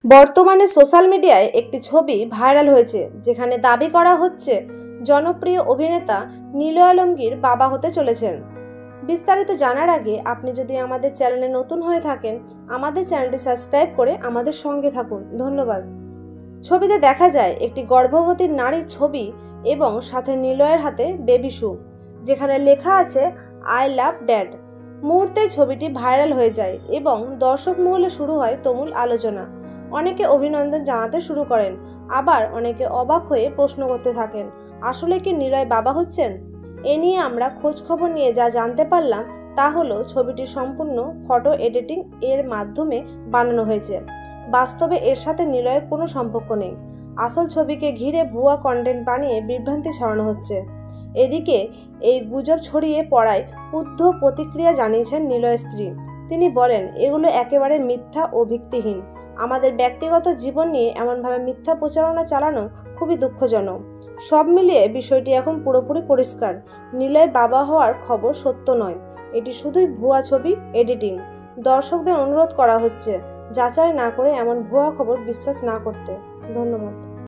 বর্তমানে সোশ্যাল মিডিয়ায় একটি ছবি ভাইরাল হয়েছে, যেখানে দাবি করা হচ্ছে জনপ্রিয় অভিনেতা নিলয় আলমগীর বাবা হতে চলেছেন। বিস্তারিত জানার আগে আপনি যদি আমাদের চ্যানেলে নতুন হয়ে থাকেন, আমাদের চ্যানেলটি সাবস্ক্রাইব করে আমাদের সঙ্গে থাকুন। ধন্যবাদ। ছবিতে দেখা যায় একটি গর্ভবতী নারীর ছবি এবং সাথে নিলয়ের হাতে বেবি শু, যেখানে লেখা আছে আই লাভ ড্যাড। মুহূর্তেই ছবিটি ভাইরাল হয়ে যায় এবং দর্শক মহলে শুরু হয় তুমুল আলোচনা। অনেকে অভিনন্দন জানাতে শুরু করেন, আবার অনেকে অবাক হয়ে প্রশ্ন করতে থাকেন, আসলে কি নিলয় বাবা হচ্ছেন? এ নিয়ে আমরা খোঁজ খবর নিয়ে যা জানতে পারলাম তা হলো ছবিটি সম্পূর্ণ ফটো এডিটিং এর মাধ্যমে বানানো হয়েছে। বাস্তবে এর সাথে নিলয়ের কোনো সম্পর্ক নেই। আসল ছবিকে ঘিরে ভুয়া কন্টেন্ট বানিয়ে বিভ্রান্তি ছড়ানো হচ্ছে। এদিকে এই গুজব ছড়িয়ে পড়ায় ক্ষুব্ধ প্রতিক্রিয়া জানিয়েছেন নিলয়ের স্ত্রী। তিনি বলেন, এগুলো একেবারে মিথ্যা ও ভিত্তিহীন। আমাদের ব্যক্তিগত জীবন নিয়ে এমনভাবে মিথ্যা প্রচারণা চালানো খুবই দুঃখজনক। সব মিলিয়ে বিষয়টি এখন পুরোপুরি পরিষ্কার। নিলয় বাবা হওয়ার খবর সত্য নয়, এটি শুধুই ভুয়া ছবি এডিটিং। দর্শকদের অনুরোধ করা হচ্ছে যাচাই না করে এমন ভুয়া খবর বিশ্বাস না করতে। ধন্যবাদ।